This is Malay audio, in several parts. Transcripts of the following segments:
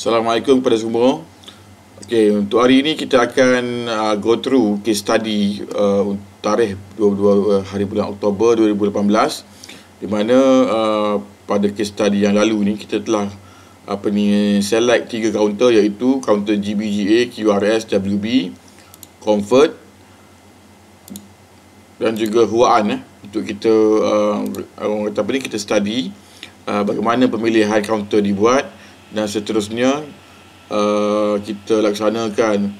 Assalamualaikum kepada semua. Okey, untuk hari ini kita akan go through case study tarikh 22 hari bulan Oktober 2018, di mana pada case study yang lalu ni kita telah select 3 kaunter, iaitu kaunter GBGA, QRS, WB, Comfort dan juga Huaan untuk kita orang kata kita study bagaimana pemilihan kaunter dibuat, dan seterusnya kita laksanakan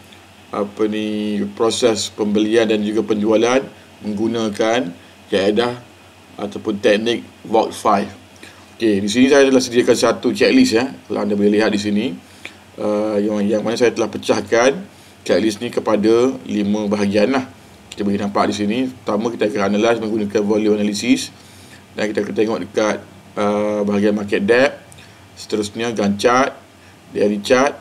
proses pembelian dan juga penjualan menggunakan kaedah ataupun teknik Box 5. Okey, di sini saya telah sediakan satu checklist kalau anda boleh lihat di sini, yang mana saya telah pecahkan checklist ni kepada 5 bahagian lah. Kita boleh nampak di sini. Pertama, kita akan analyse menggunakan volume analysis, dan kita akan tengok dekat bahagian market depth. Seterusnya Gantt chart, daily chart,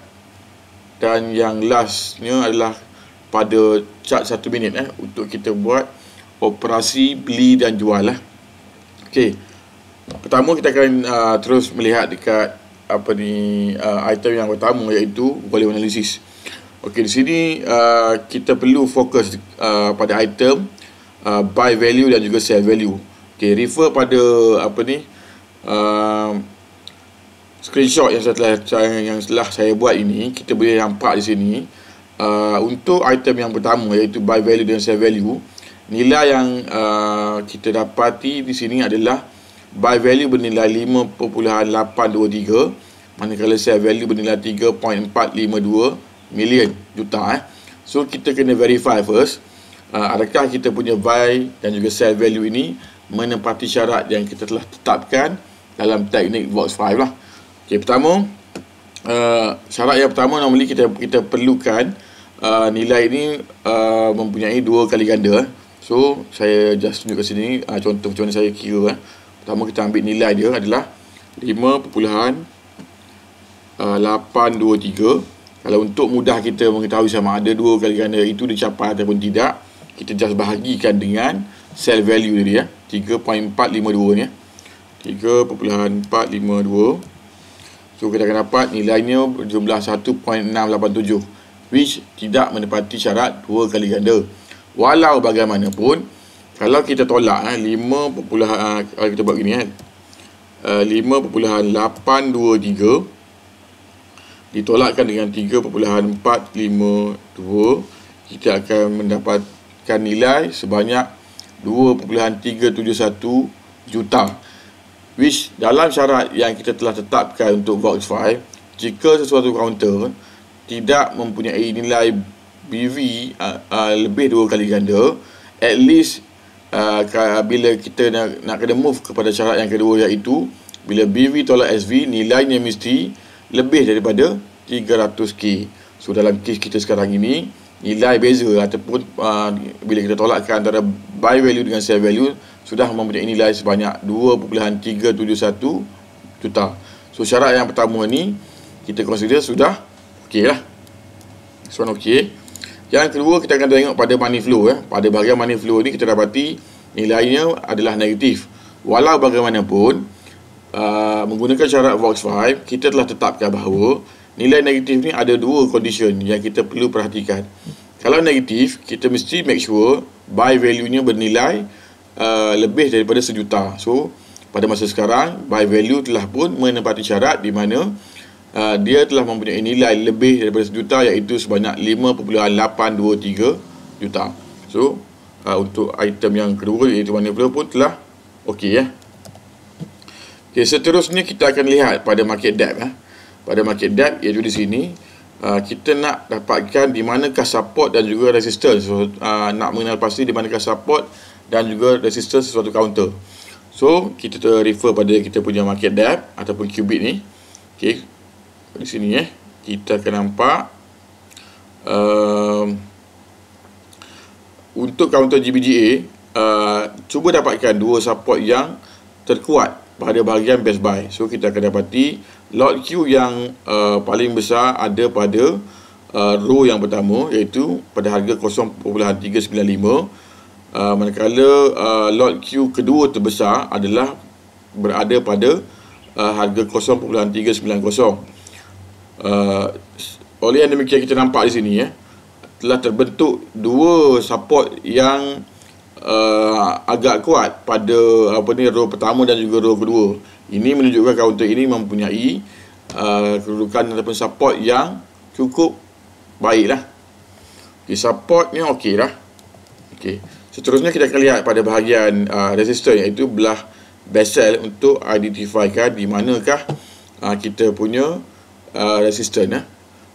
dan yang lastnya adalah pada chart 1 minit untuk kita buat operasi beli dan jual lah. Okey, pertama kita akan terus melihat dekat item yang pertama, iaitu volume analysis. Okey, di sini kita perlu fokus pada item buy value dan juga sell value. Okey, refer pada screenshot yang telah saya buat ini. Kita boleh nampak di sini untuk item yang pertama, iaitu buy value dan sell value, nilai yang kita dapati di sini adalah buy value bernilai 5.823, manakala sell value bernilai 3.452 million juta. So kita kena verify first, adakah kita punya buy dan juga sell value ini menepati syarat yang kita telah tetapkan dalam teknik Box 5 lah. Okey, pertama, syarat yang pertama, normally kita perlukan nilai ini mempunyai 2 kali ganda. So saya just tunjuk kat sini contoh macam mana saya kira. Pertama, kita ambil nilai dia adalah 5.823. Kalau untuk mudah kita mengetahui sama ada 2 kali ganda itu dicapai ataupun tidak, kita just bahagikan dengan sell value dia 3.452 ni, 3.452. So kita akan dapat nilainya berjumlah 1.687, which tidak menepati syarat 2 kali ganda. Walau bagaimanapun, kalau kita tolak kalau kita buat gini 5.823 ditolakkan dengan 3.452, kita akan mendapatkan nilai sebanyak 2.371 juta, which dalam syarat yang kita telah tetapkan untuk Box 5, jika sesuatu kaunter tidak mempunyai nilai BV lebih 2 kali ganda, at least bila kita nak kena move kepada syarat yang kedua, iaitu bila BV tolak SV, nilainya mesti lebih daripada 300k. So dalam kes kita sekarang ini, nilai beza ataupun bila kita tolakkan antara buy value dengan sell value sudah mempunyai nilai sebanyak 2.371 juta. So syarat yang pertama ni kita consider sudah okey lah. So okey. Yang kedua, kita akan tengok pada money flow. Pada bahagian money flow ni kita dapati nilainya adalah negatif. Walau bagaimanapun, menggunakan syarat Box 5, kita telah tetapkan bahawa nilai negatif ni ada 2 condition yang kita perlu perhatikan. Kalau negatif, kita mesti make sure buy value-nya bernilai lebih daripada 1 juta. So pada masa sekarang, buy value telah pun menepati syarat, di mana dia telah mempunyai nilai lebih daripada 1 juta, iaitu sebanyak 5.823 juta. So untuk item yang kedua, iaitu money flow, pun telah okey. Okay, seterusnya kita akan lihat pada market depth. Pada market depth, iaitu di sini kita nak dapatkan di manakah support dan juga resistance. So nak mengenal pasti di manakah support dan juga resistance sesuatu counter. So kita refer pada kita punya market depth ataupun cubic ni. Okey, di sini kita akan nampak untuk counter GBGA, cuba dapatkan 2 support yang terkuat pada bahagian best buy. So kita akan dapati lot Q yang paling besar ada pada row yang pertama, iaitu pada harga 0.395, manakala lot Q kedua terbesar adalah berada pada harga 0.390. oleh yang demikian kita nampak di sini telah terbentuk dua support yang agak kuat pada row pertama dan juga row kedua. Ini menunjukkan kaunter ini mempunyai kedudukan ataupun support yang cukup baiklah. Supportnya okey lah. Seterusnya kita akan lihat pada bahagian resistor, iaitu belah bezel, untuk identifikan di manakah kita punya resistor.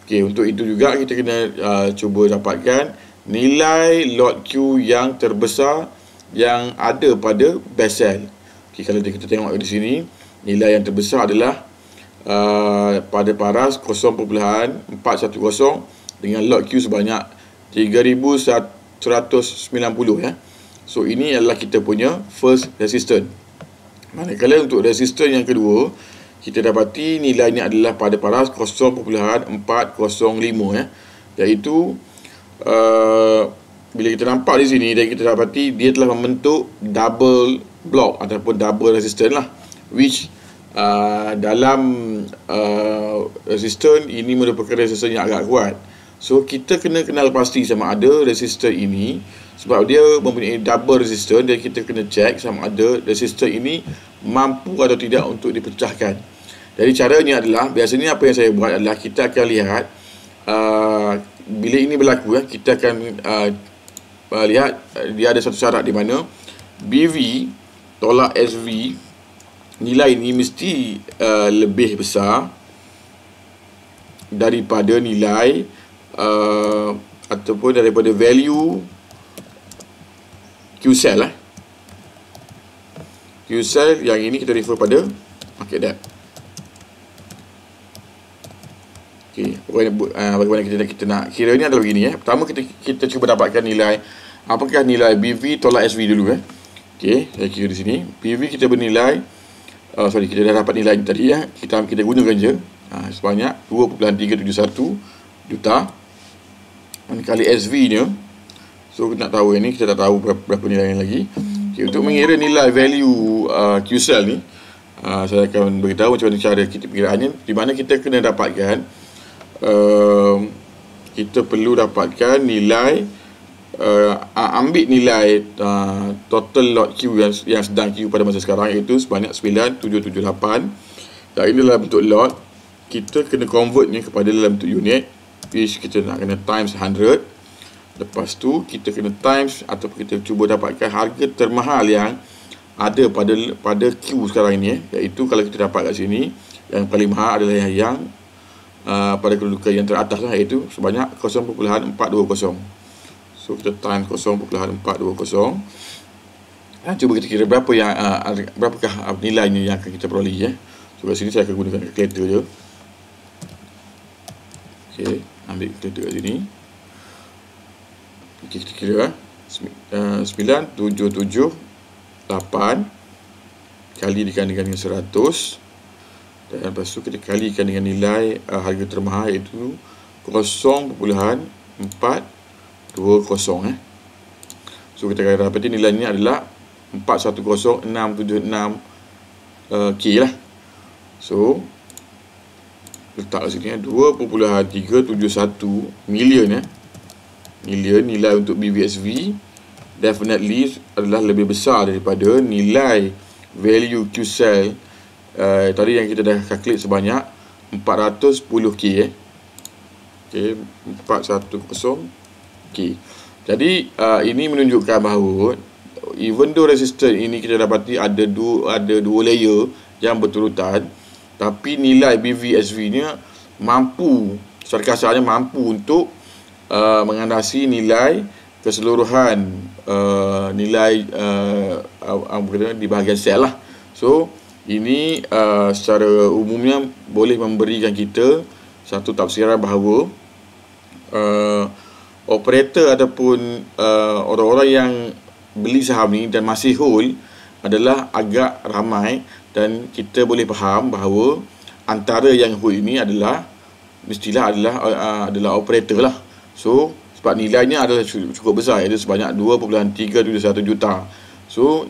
Untuk itu juga kita kena cuba dapatkan nilai load Q yang terbesar yang ada pada bezel. Kalau kita tengok di sini, nilai yang terbesar adalah pada paras 0.410 dengan load Q sebanyak 3190 So ini adalah kita punya first resistance. Manakala untuk resistance yang kedua, kita dapati nilainya adalah pada paras 0.405 iaitu bila kita nampak di sini dan kita dapati dia telah membentuk double block ataupun double resistance lah, which dalam resistance ini merupakan resistance yang agak kuat. So kita kena kenal pasti sama ada resistor ini, sebab dia mempunyai double resistor, dan kita kena check sama ada resistor ini mampu atau tidak untuk dipecahkan. Jadi caranya adalah, biasanya apa yang saya buat adalah kita akan lihat bila ini berlaku, kita akan lihat dia ada satu syarat di mana BV tolak SV nilai ini mesti lebih besar daripada nilai ataupun daripada value Q cell Q cell yang ini kita refer pada market depth. Bagaimana kita nak kira ni adalah begini. Pertama kita cuba dapatkan nilai, apakah nilai BV tolak SV dulu. Saya kira di sini BV kita bernilai kita dah dapat nilai tadi kita gunakan je sebanyak 2.371 juta kali SV nya. So kita nak tahu ini, kita tak tahu berapa nilai yang lagi. Untuk mengira nilai value Q cell ni, saya akan beritahu macam mana cara kita pengiraannya, di mana kita kena dapatkan kita perlu dapatkan nilai ambil nilai total load Q yang sedang Q pada masa sekarang, iaitu sebanyak 9778, dan ini dalam bentuk load. Kita kena convertnya kepada dalam bentuk unit, which kita nak kena times 100. Lepas tu kita kena times ataupun kita cuba dapatkan harga termahal yang ada pada Q sekarang ini, iaitu kalau kita dapat kat sini, yang paling mahal adalah yang pada kedudukan yang teratas iaitu sebanyak 0.420. So kita times 0.420 dan cuba kita kira berapakah nilainya yang akan kita peroleh. So kat sini saya akan gunakan kalkulator je. Ambil kalkulator kat sini. Kita kira 9778 kalikan dengan 100, dan lepas tu kita kalikan dengan nilai harga termahal, iaitu 0.420. So kita akan dapati nilainya adalah 410676 K lah. So letak kat sini 2.371 million nilai untuk BVSV definitely adalah lebih besar daripada nilai value Q cell tadi yang kita dah calculate sebanyak 410K 410K. Jadi ini menunjukkan bahawa even though resistor ini kita dapati ada dua layer yang berturutan, tapi nilai BVSV nya mampu, secara kasarnya mampu untuk mengandasi nilai keseluruhan nilai di bahagian sel lah. So ini secara umumnya boleh memberikan kita satu tafsiran bahawa operator ataupun orang-orang yang beli saham ni dan masih hold adalah agak ramai, dan kita boleh faham bahawa antara yang hold ini mestilah adalah operator lah. So sebab nilainya adalah cukup besar, iaitu sebanyak 2.371 juta. So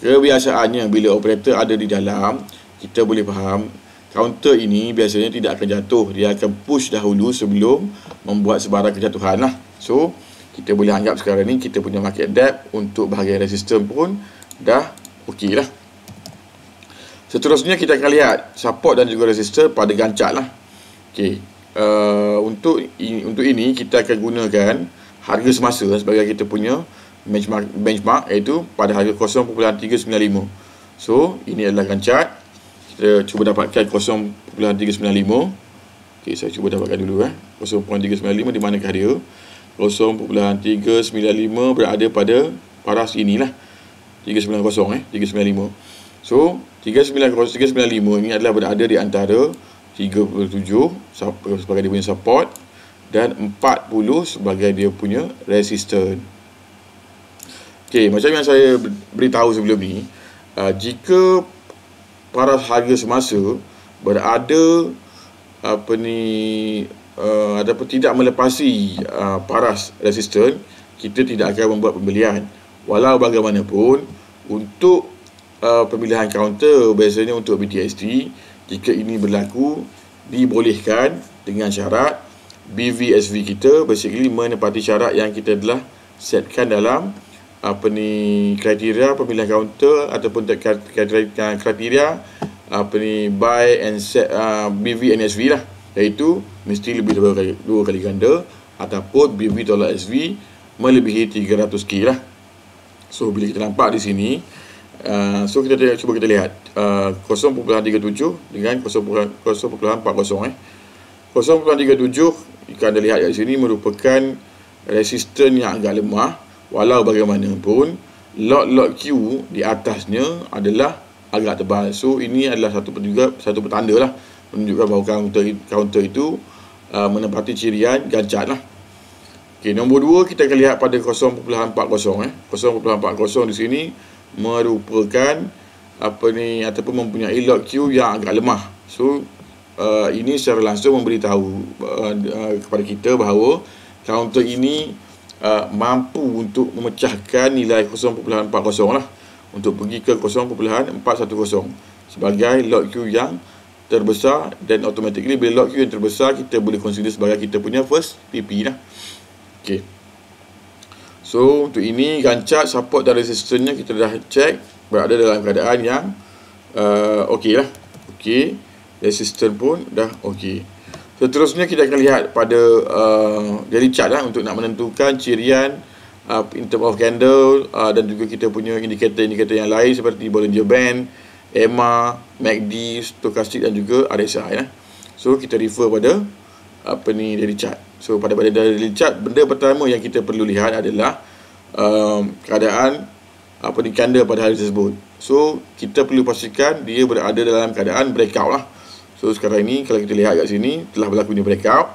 kebiasaannya bila operator ada di dalam, kita boleh faham counter ini biasanya tidak akan jatuh. Dia akan push dahulu sebelum membuat sebarang kejatuhan lah. So, kita boleh anggap sekarang ni kita punya market depth untuk bahagian resistance pun dah okey lah. Seterusnya kita akan lihat support dan juga resistance pada gancak lah. Okey. Untuk ini kita akan gunakan harga semasa sebagai kita punya benchmark iaitu pada harga 0.395. So ini adalah gancak. Kita cuba dapatkan 0.395. Okey, saya cuba dapatkan dulu 0.395 di manakah dia? 0.395 berada pada paras inilah. 390 395. So 395 ini adalah berada di antara 37 sebagai dia punya support dan 40 sebagai dia punya resistance. Okey, macam yang saya beritahu sebelum ni, jika paras harga semasa berada ataupun tidak melepasi paras resistance, kita tidak akan membuat pembelian. Walau bagaimanapun, untuk pemilihan counter biasanya untuk BTST, jika ini berlaku, dibolehkan dengan syarat BVSV kita basically menepati syarat yang kita telah setkan dalam kriteria pemilihan counter ataupun kriteria buy and set BV and SV lah, iaitu mesti lebih daripada 2 kali ganda ataupun BV tolak SV melebihi 300k lah. So bila kita nampak di sini, so kita cuba kita lihat 0.37 dengan 0.40 0.37 jika anda lihat di sini merupakan resisten yang agak lemah. Walau bagaimanapun, lot Q di atasnya adalah agak tebal. So ini adalah satu petanda lah, menunjukkan bahawa counter itu menepati cirian gancak lah. Okey, nombor 2 kita akan lihat pada 0.40 0.40 di sini merupakan ataupun mempunyai lot Q yang agak lemah. So ini secara langsung memberitahu kepada kita bahawa counter ini mampu untuk memecahkan nilai 0.40 lah untuk pergi ke 0.410 sebagai lot Q yang terbesar, dan automatically bila lot Q yang terbesar kita boleh consider sebagai kita punya first PP lah. Okey. So untuk ini gancak, support dan resistance-nya kita dah check berada dalam keadaan yang okey lah. Okey. Resistance pun dah okey. Seterusnya kita akan lihat pada daily chart lah untuk nak menentukan cirian in term of candle dan juga kita punya indikator-indikator yang lain seperti Bollinger Band, EMA, MACD, Stochastic dan juga RSI lah. So kita refer pada daily chart. So pada daily chart, benda pertama yang kita perlu lihat adalah keadaan candle pada hari tersebut. So kita perlu pastikan dia berada dalam keadaan breakout lah. So sekarang ini kalau kita lihat kat sini telah berlakunya breakout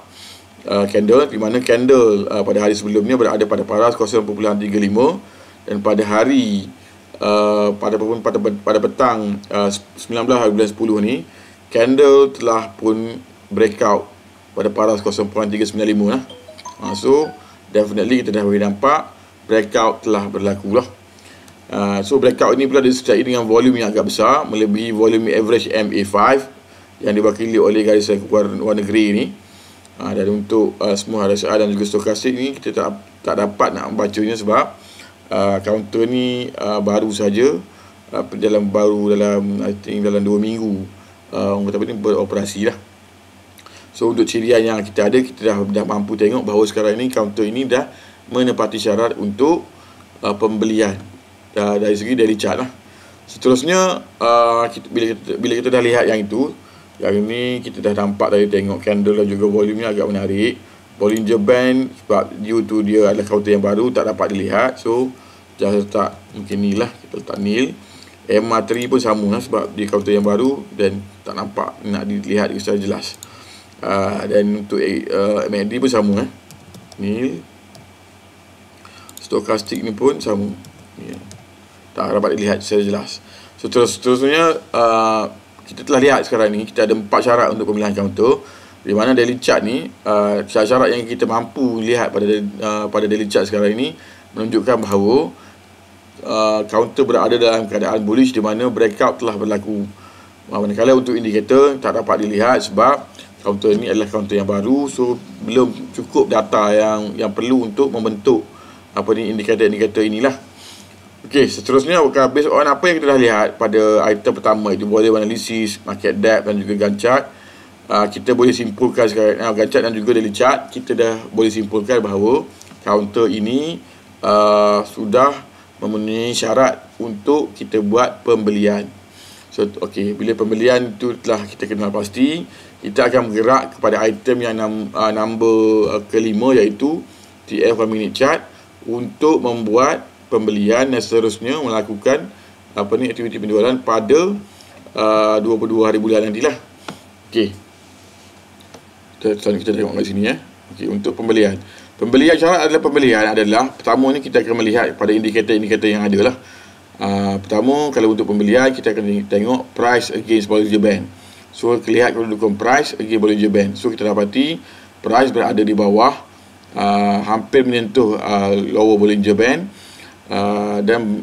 candle, di mana candle pada hari sebelumnya berada pada paras 0.35 dan pada hari pada petang 19 hari bulan 10 ni candle telah pun breakout pada paras 0.395 lah. So definitely kita dah boleh nampak breakout telah berlaku lah. So breakout ini pula disertai dengan volume yang agak besar, melebihi volume average MA5 yang diwakili oleh garisan warna grey ni. Dan untuk semua RSI dan juga stokastik ni kita tak dapat nak membacanya sebab counter ni baru saja dalam I think dalam 2 minggu orang kata ni beroperasi lah. So untuk cirian yang kita ada, kita dah mampu tengok bahawa sekarang ini counter ini dah menepati syarat untuk pembelian dari segi daily chart lah. Seterusnya bila kita dah lihat yang itu, yang ini kita dah nampak tadi, tengok candle dan juga volumenya agak menarik. Bollinger Band sebab due to dia adalah counter yang baru tak dapat dilihat, so just letak mungkin ni lah, kita letak nil. MA3 pun sama lah sebab dia counter yang baru dan tak nampak nak dilihat secara jelas. Dan untuk MACD pun sama nil. Stokastik ni pun sama, tak dapat dilihat secara jelas. So seterusnya kita telah lihat sekarang ni kita ada 4 syarat untuk pemilihan counter, di mana daily chart ni syarat yang kita mampu lihat pada daily chart sekarang ini menunjukkan bahawa counter berada dalam keadaan bullish, di mana breakout telah berlaku Manakala untuk indikator tak dapat dilihat sebab kaunter ini adalah kaunter yang baru, so belum cukup data yang perlu untuk membentuk indikator-indikator inilah. Okey, seterusnya based on apa yang kita dah lihat pada item pertama, itu volume analysis, market depth dan juga Gantt chart, kita boleh simpulkan sekarang, Gantt chart dan juga daily chart, kita dah boleh simpulkan bahawa kaunter ini sudah memenuhi syarat untuk kita buat pembelian. So, okey, bila pembelian itu telah kita kenal pasti, kita akan bergerak kepada item yang number kelima, iaitu TF 1 minute chart, untuk membuat pembelian dan seterusnya melakukan aktiviti penjualan pada 22 hari bulan nantilah. Okey, kita tengok kat sini Okey, untuk pembelian. Pembelian syarat adalah pertama ni kita akan melihat pada indikator-indikator yang ada lah. Pertama, kalau untuk pembelian kita akan tengok price against Bollinger Band. So, kelihatan kedudukan price against Bollinger Band. So, kita dapati price berada di bawah, hampir menyentuh lower Bollinger Band, dan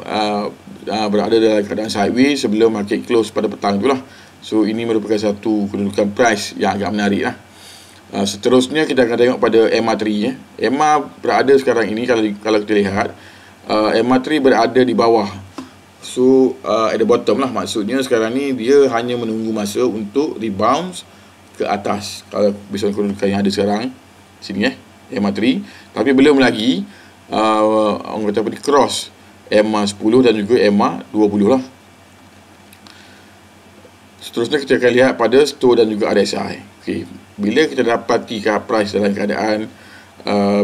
berada dalam keadaan sideways sebelum market close pada petang itulah. So, ini merupakan satu kedudukan price yang agak menarik lah. Seterusnya kita akan tengok pada MA3 MA berada sekarang ini, kalau kita lihat, MA3 berada di bawah. So, at the bottom lah, maksudnya sekarang ni dia hanya menunggu masa untuk rebound ke atas. Kalau bisa kedudukan yang ada sekarang sini MA3, tapi belum lagi orang kata cross MA10 dan juga MA20 lah. Seterusnya kita akan lihat pada store dan juga RSI. Okey, bila kita dapati price dalam keadaan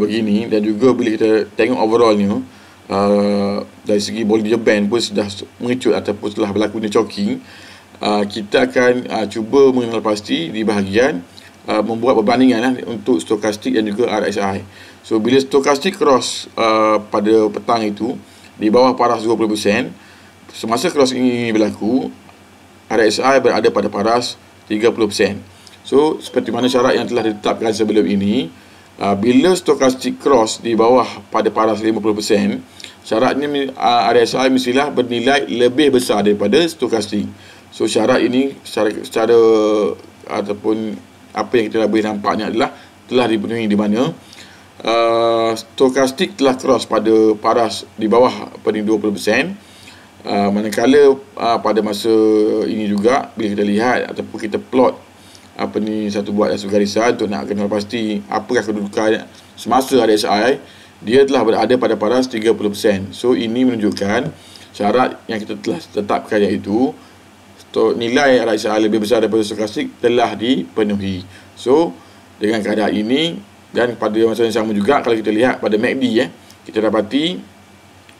begini, dan juga bila kita tengok overallnya, dari segi Bollinger Band pun sudah mengecut ataupun telah berlakunya choking, kita akan cuba mengenal pasti di bahagian membuat perbandingan untuk stokastik dan juga RSI. So, bila stokastik cross pada petang itu di bawah paras 20%, semasa cross ini berlaku, RSI berada pada paras 30%. So, seperti mana syarat yang telah ditetapkan sebelum ini, bila stokastik cross di bawah pada paras 50%, syaratnya RSI mestilah bernilai lebih besar daripada stokastik. So, syarat ini secara ataupun apa yang kita boleh nampaknya adalah telah dipenuhi, di mana stokastik telah cross pada paras di bawah pada 20%. Manakala pada masa ini juga, bila kita lihat ataupun kita plot buat satu garisan untuk nak kenal pasti apakah kedudukan semasa RSI, dia telah berada pada paras 30%. So, ini menunjukkan syarat yang kita telah tetapkan, iaitu nilai RSI lebih besar daripada stokastik telah dipenuhi. So, dengan keadaan ini, dan pada masa yang sama juga, kalau kita lihat pada MACD, kita dapati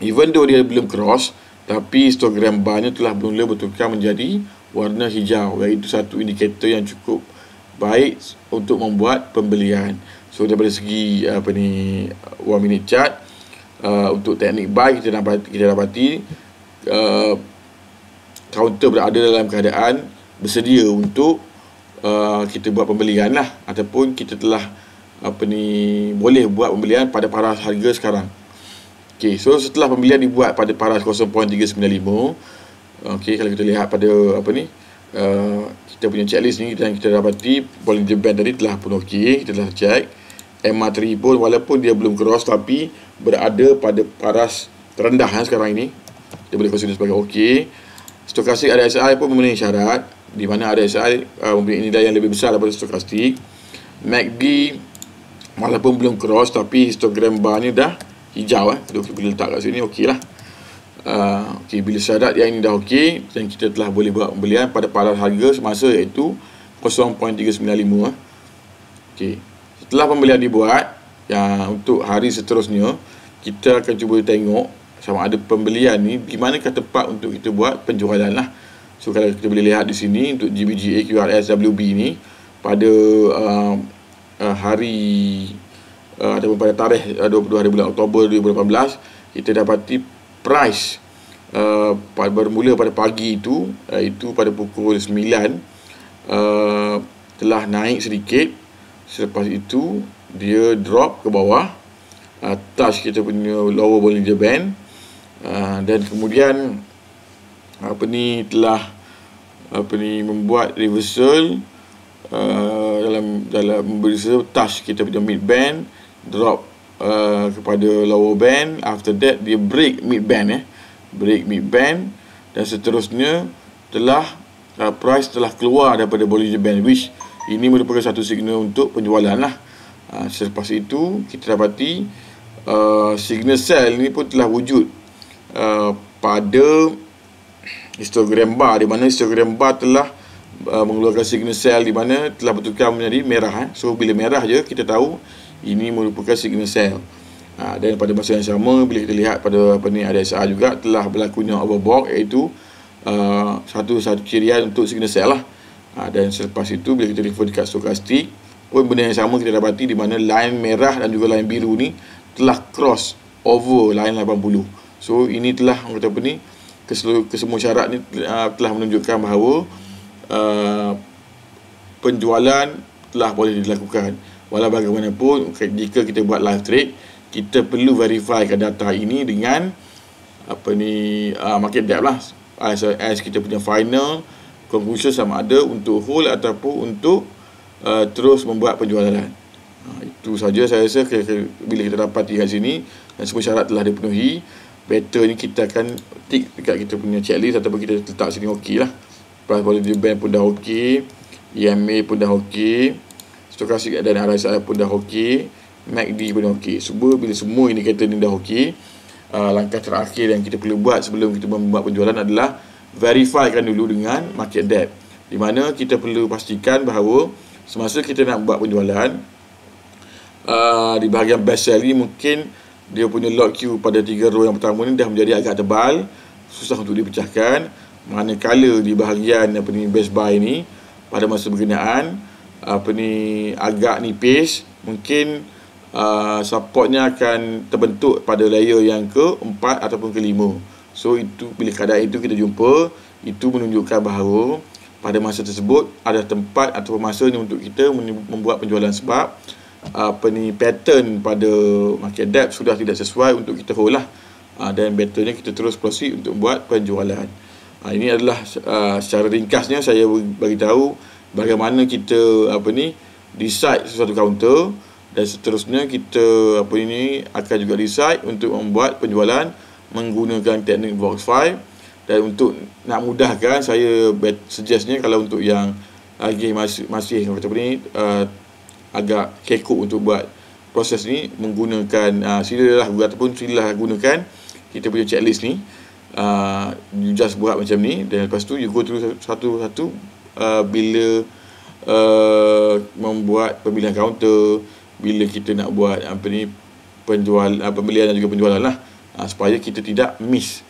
even though dia belum cross, tapi histogram barnya telah mula bertukar menjadi warna hijau, iaitu satu indikator yang cukup baik untuk membuat pembelian. So, daripada segi 1 minute chart, untuk teknik buy, kita dapati counter berada dalam keadaan bersedia untuk kita buat pembelian lah, ataupun kita telah boleh buat pembelian pada paras harga sekarang. Okey, so setelah pembelian dibuat pada paras 0.395, okey, kalau kita lihat pada kita punya checklist ni, dan kita dapati Bollinger Band tadi telah pun okey, kita telah check. MA3 pun walaupun dia belum cross, tapi berada pada paras terendah sekarang ini, dia boleh consider sebagai okey. Stokastik RSI pun memenuhi syarat, di mana RSI mempunyai nilai yang lebih besar daripada stokastik. MACD walaupun belum cross, tapi histogram bar ni dah hijau. Bila letak kat sini, okey lah. Okey, bila syarat yang ini dah okey, dan kita telah boleh buat pembelian pada paras harga semasa, iaitu 0.395. Okey, setelah pembelian dibuat, untuk hari seterusnya, kita akan cuba tengok sama ada pembelian ni di manakah tempat untuk kita buat penjualan lah. So, kalau kita boleh lihat di sini untuk GBGA, QRS, WB ni pada hari ataupun pada tarikh 22 hari bulan Oktober 2018, kita dapati price bermula pada pagi itu, iaitu pada pukul 9, telah naik sedikit. Selepas itu dia drop ke bawah, touch kita punya lower Bollinger Band, dan kemudian telah membuat reversal dalam reversal touch kita punya mid band, drop kepada lower band. After that dia break mid band, break mid band, dan seterusnya telah price telah keluar daripada Bollinger Band, which ini merupakan satu signal untuk penjualan lah. Selepas itu kita dapati signal sell ini pun telah wujud pada histogram bar, di mana histogram bar telah mengeluarkan signal sell di mana telah bertukar menjadi merah. So bila merah je kita tahu ini merupakan signal sell. Dan pada masa yang sama bila kita lihat pada RSI juga telah berlakunya overbought, iaitu satu cirian untuk signal sell lah. Dan selepas itu bila kita refer dekat stokastik pun benda yang sama kita dapati, di mana line merah dan juga line biru ni telah cross over line 80. So ini telah kesemua syarat ni telah menunjukkan bahawa penjualan telah boleh dilakukan. Walau bagaimanapun jika kita buat live trade, kita perlu verifikan data ini dengan market depth lah, as kita punya final conclusion sama ada untuk hold ataupun untuk terus membuat penjualan. Itu saja saya rasa. Bila kita dapati kat sini dan semua syarat telah dipenuhi, better ni kita akan tick dekat kita punya checklist ataupun kita letak sini okey lah. Price Bollinger Band pun dah okey, EMA pun dah okey, stokastik dan RSI pun dah okey, MACD pun dah okey. Bila semua indikator ni dah okey, langkah terakhir yang kita perlu buat sebelum kita membuat penjualan adalah verifikan dulu dengan market depth, di mana kita perlu pastikan bahawa semasa kita nak buat penjualan, di bahagian best sell ni mungkin dia punya lot queue pada 3 row yang pertama ni dah menjadi agak tebal, susah untuk dipecahkan. Manakala di bahagian best buy ni pada masa berkenaan agak nipis, mungkin supportnya akan terbentuk pada layer yang ke-4 ataupun ke-5. So itu, bila keadaan itu kita jumpa, itu menunjukkan bahawa pada masa tersebut ada tempat atau masa ni untuk kita membuat penjualan, sebab pattern pada market depth sudah tidak sesuai untuk kita hold lah. Dan betternya kita terus proceed untuk buat penjualan. Ini adalah secara ringkasnya saya bagi tahu bagaimana kita decide sesuatu counter, dan seterusnya kita akan juga decide untuk membuat penjualan menggunakan teknik box 5. Dan untuk nak mudahkan, saya suggestnya kalau untuk yang lagi masih agak kekok untuk buat proses ni, menggunakan silalah gunakan kita punya checklist ni. You just buat macam ni, dan lepas tu you go through satu-satu bila membuat pemilihan counter, bila kita nak buat pembelian dan juga penjualan lah, supaya kita tidak miss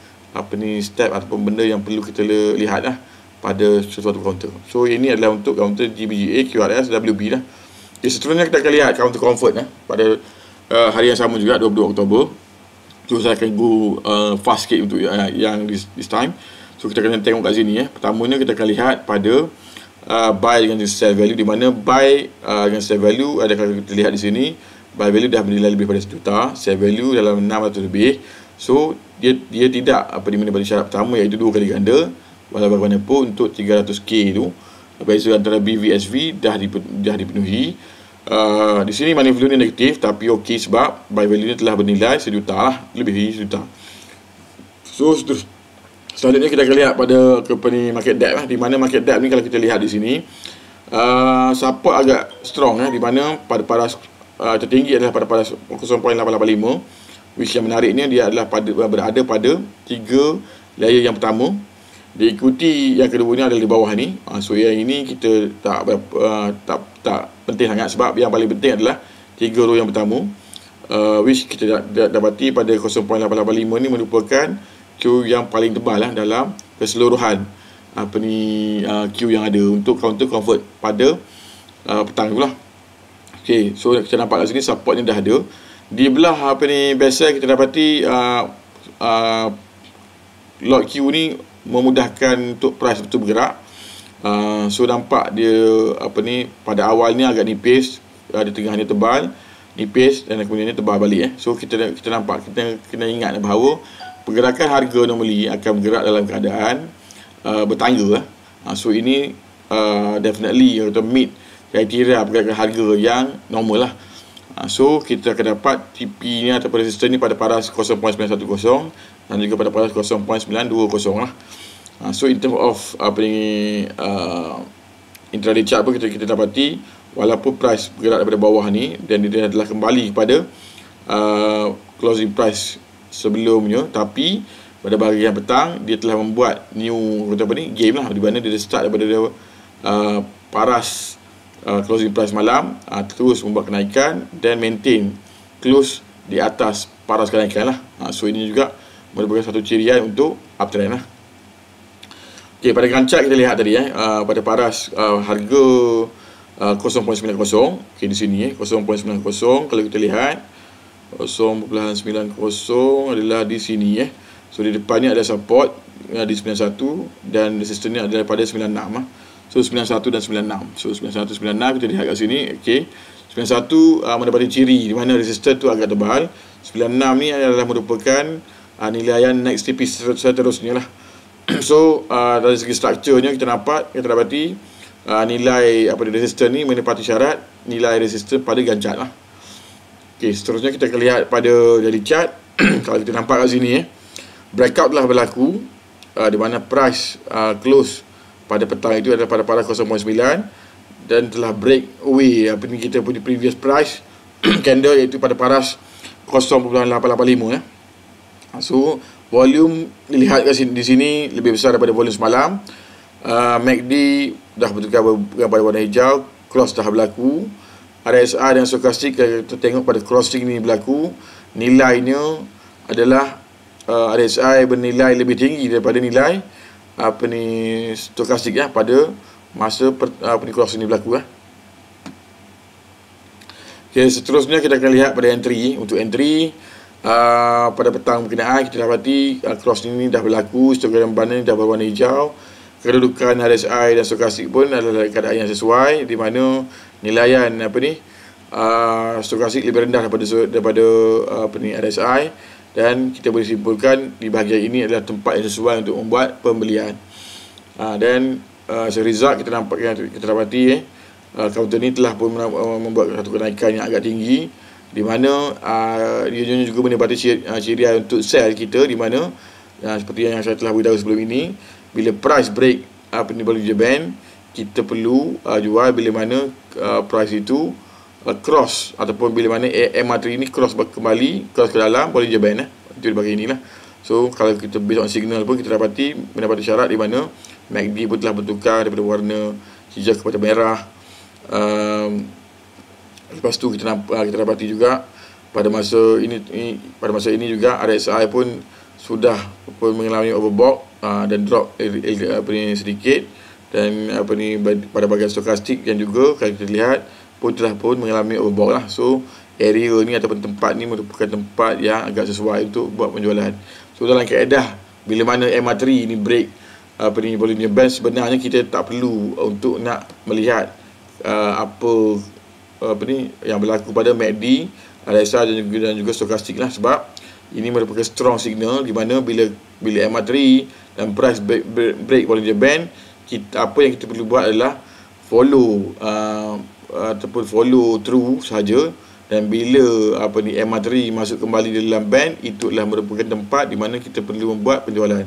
step ataupun benda yang perlu kita lihat lah pada sesuatu counter. So ini adalah untuk counter GBGA, QRS, WB lah. Seterusnya kita akan lihat counter comfort pada hari yang sama juga, 22 Oktober. So saya akan go fast sikit untuk yang this time. So kita akan tengok kat sini. Pertamanya kita akan lihat pada buy dengan sell value, di mana buy dengan sell value ada, kalau kita lihat di sini, buy value dah bernilai lebih pada 1 juta, sell value dalam 600 lebih. So dia tidak di mana pada syarat pertama, iaitu 2 kali ganda. Walau bagaimanapun untuk 300k tu, beza antara BVSV dah dipenuhi. Di sini money value ni negatif, tapi okey sebab buy value ni telah bernilai 1 juta lah, lebih dari 1 juta. So selanjutnya kita akan lihat pada company market depth lah, di mana market depth ni kalau kita lihat di sini support agak strong di mana pada paras tertinggi adalah pada paras 0.885, which yang menariknya dia adalah berada pada 3 layer yang pertama, diikuti yang keduanya adalah di bawah ni. So yang ini kita tak penting sangat, sebab yang paling penting adalah 3 row yang pertama, which kita dapati pada 0.885 ni merupakan queue yang paling tebal dalam keseluruhan queue yang ada untuk counter comfort pada petang tu lah. Okay, so kita nampak kat sini supportnya dah ada. Di belah best sell kita dapati lot queue ni memudahkan untuk price betul bergerak. So nampak dia pada awalnya agak nipis, di tengahnya tebal, nipis, dan kemudiannya tebal balik. So kita nampak, kita kena ingat bahawa pergerakan harga normally akan bergerak dalam keadaan bertangga. So ini definitely atau meet kriteria pergerakan harga yang normal lah. So kita akan dapat TP ni ataupun resistance ni pada paras 0.910 dan juga pada paras 0.920 lah. So in terms of intraday chart pun kita dapati walaupun price bergerak daripada bawah ni dan dia adalah kembali kepada closing price sebelumnya, tapi pada bahagian petang dia telah membuat new game lah, di mana dia start daripada paras closing price malam, terus membuat kenaikan dan maintain close di atas paras kenaikan lah. So ini juga merupakan satu cirian untuk uptrend lah. Okay, pada chart kita lihat tadi pada paras harga 0.90, okay, di sini 0.90, kalau kita lihat 0.90 adalah di sini so di depan ni ada support di 91 dan resistance ni adalah pada 96 So 91 dan 96. So 91 96 kita lihat kat sini. Okey. 91 mendapati ciri di mana resistor tu agak tebal. 96 ni adalah merupakan nilaian next tipis seterusnya lah. So dari segi strukturnya kita dapati nilai resistor ni menepati syarat nilai resistor pada gancat lah. Okey, seterusnya kita akan lihat pada daily chart. Kalau kita nampak kat sini breakout telah berlaku di mana price close pada petang itu adalah pada paras 0.9 dan telah break away kita punya previous price candle, iaitu pada paras 0.885 So volume dilihat di sini lebih besar daripada volume semalam. MACD dah bertukar pada warna hijau, cross dah berlaku. RSI dan stokastik kita tengok pada crossing ni berlaku, nilainya adalah RSI bernilai lebih tinggi daripada nilai stokastik pada masa crossing ni berlaku Okay, seterusnya kita akan lihat pada entry. Untuk entry pada petang berkenaan kita dapati crossing ni dah berlaku, histogram band ni dah berwarna hijau. Kedudukan RSI dan stokastik pun adalah keadaan yang sesuai, di mana nilaian stokastik lebih rendah daripada RSI, dan kita boleh simpulkan di bahagian ini adalah tempat yang sesuai untuk membuat pembelian. Dan result kita dapati counter ni telah pun membuat satu kenaikan yang agak tinggi, di mana dia juga menepati cirian untuk sell kita, di mana seperti yang saya telah beritahu sebelum ini, bila price break Bollinger Band, kita perlu jual bila mana price itu cross, ataupun bila mana MA3 ini cross kembali, cross ke dalam Bollinger Band itu di bahagian inilah. So kalau kita based on signal pun kita mendapati syarat di mana MACD pun telah bertukar daripada warna hijau kepada merah. Lepas tu kita dapati juga pada masa ini juga RSI pun sudah mengalami overbought dan drop sedikit, dan pada bahagian stokastik yang juga kalau kita lihat pun telah mengalami overbought lah. So area ni ataupun tempat ni merupakan tempat yang agak sesuai untuk buat penjualan. So dalam kaedah bila mana MA3 ni break Bollinger Band, sebenarnya kita tak perlu untuk nak melihat yang berlaku pada MACD, RSI dan juga stokastik lah, sebab ini merupakan strong signal di mana bila MA3 dan price break Bollinger Band, apa yang kita perlu buat adalah follow ataupun follow through saja. Dan bila MA3 masuk kembali dalam band, itulah merupakan tempat di mana kita perlu membuat penjualan.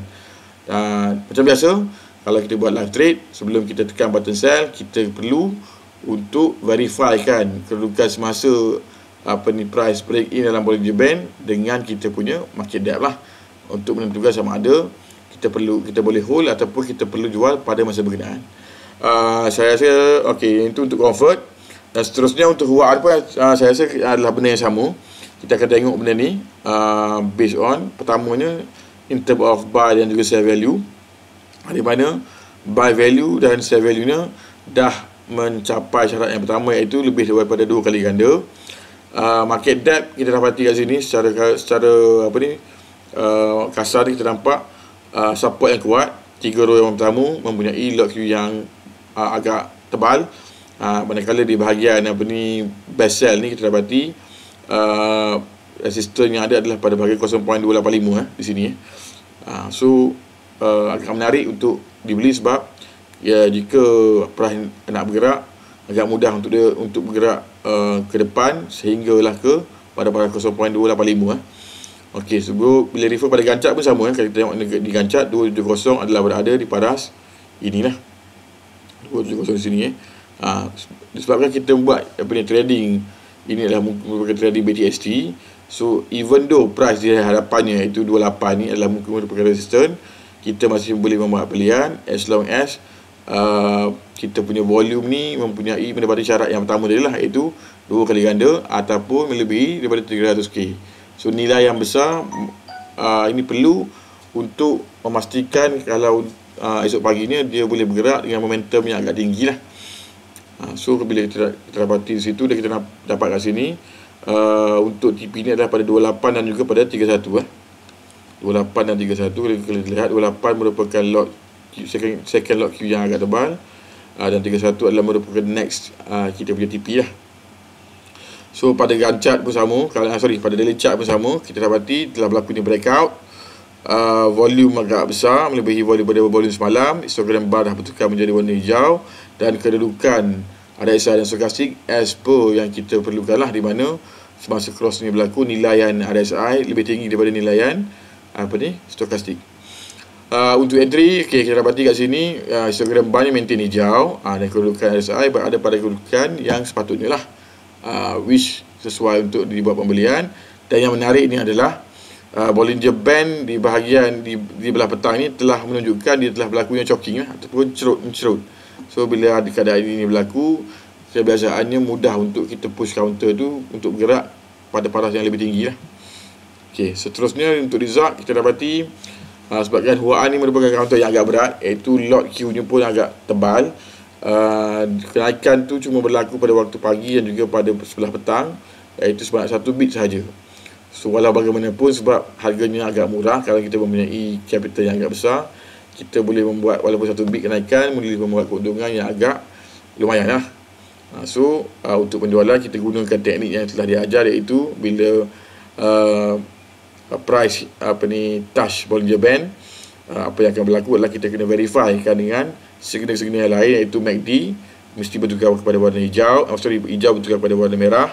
Macam biasa, kalau kita buat live trade, sebelum kita tekan button sell, kita perlu untuk verify kan kedudukan semasa price break in dalam Bollinger Band dengan kita punya market depth lah, untuk menentukan sama ada kita boleh hold ataupun kita perlu jual pada masa berkenaan. Saya rasa okey, itu untuk convert. Dan seterusnya untuk huat pun saya rasa adalah benda yang sama. Kita akan tengok benda ni based on pertamanya in term of buy dan juga sell value, di mana buy value dan sell value nya dah mencapai syarat yang pertama, iaitu lebih daripada 2 kali ganda. Market depth kita dapati kat sini secara kasar kita nampak support yang kuat. 3 row yang pertama mempunyai lot Q yang agak tebal. Manakala di bahagian best sell ni kita dapati resistance yang ada adalah pada bahagian 0.285 di sini. So agak menarik untuk dibeli sebab ya, jika price nak bergerak, agak mudah untuk dia untuk bergerak ke depan sehinggalah ke pada 0.285. Okey, so bila refer pada gancak pun sama. Kalau kita tengok di gancak 270 adalah berada di paras inilah 270 di sini. Disebabkan kita buat trading ini adalah merupakan trading BTST, so even though price di hadapannya itu 28 ni adalah merupakan resistance, kita masih boleh membuat pilihan as long as kita punya volume ni mempunyai mendapati syarat yang pertama tadi lah, iaitu 2 kali ganda ataupun melebihi daripada 300k. So nilai yang besar ini perlu untuk memastikan kalau esok paginya dia boleh bergerak dengan momentum yang agak tinggi lah. So bila kita dapati di situ dan kita dapat kat sini, untuk TP ni adalah pada 28 dan juga pada 31 28 dan 31. Kalau kita lihat 28 merupakan lot second lot Q yang agak tebal, dan 31 adalah merupakan next kita punya TP lah. So pada ganchat pun sama, pada daily chart pun sama, kita dapati telah berlaku ni breakout, volume agak besar melebihi volume semalam. Histogram bar dah bertukar menjadi warna hijau, dan kedudukan RSI dan stokastik as per yang kita perlukan lah, di mana semasa cross ni berlaku nilaian RSI lebih tinggi daripada nilaian stokastik. Untuk entry, kita dapati kat sini histogram bar ni maintain hijau, dan kedudukan RSI berada pada kedudukan yang sepatutnya lah, which sesuai untuk dibuat pembelian. Dan yang menarik ni adalah Bollinger Band di bahagian di belah petang ni telah menunjukkan dia telah berlaku yang choking lah, ataupun mencerut. So bila keadaan ini berlaku, kebiasaannya mudah untuk kita push counter tu untuk bergerak pada paras yang lebih tinggi lah. Okey, seterusnya untuk result kita dapati sebabkan huaan ni merupakan counter yang agak berat, iaitu lot Q nya pun agak tebal. Kenaikan tu cuma berlaku pada waktu pagi dan juga pada sebelah petang, iaitu sebanyak 1 bit sahaja. So walau bagaimanapun, sebab harganya agak murah, kalau kita mempunyai capital yang agak besar, kita boleh membuat walaupun 1 bit kenaikan, boleh membuat keuntungan yang agak lumayan lah. So untuk penjualan kita gunakan teknik yang telah diajar, iaitu bila price touch Bollinger Band, apa yang akan berlaku adalah kita kena verifykan dengan signal-signal yang lain, iaitu MACD mesti bertukar kepada warna hijau, hijau bertukar kepada warna merah,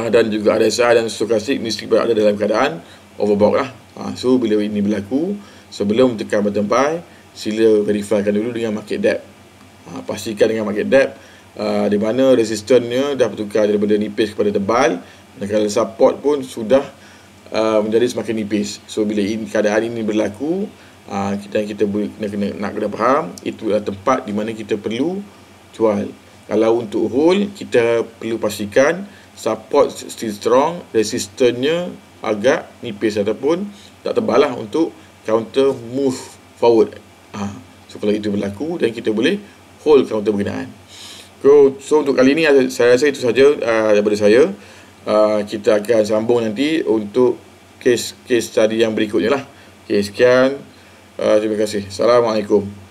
dan juga RSI dan stokastik mesti berada dalam keadaan overbought lah. So bila ini berlaku, sebelum tekan bottom buy, sila verifykan dulu dengan market depth. Pastikan dengan market depth di mana resistannya dah bertukar daripada nipis kepada tebal, dan kalau support pun sudah menjadi semakin nipis. So bila keadaan ini berlaku, kita nak kena faham itu adalah tempat di mana kita perlu jual. Kalau untuk hold, kita perlu pastikan support still strong, resistannya agak nipis ataupun tak tebal lah untuk counter move forward. So kalau itu berlaku, dan kita boleh hold counter berkenaan. So untuk kali ini saya rasa itu saja daripada saya. Kita akan sambung nanti untuk case study yang berikutnya lah. Okay, sekian. Terima kasih. Assalamualaikum.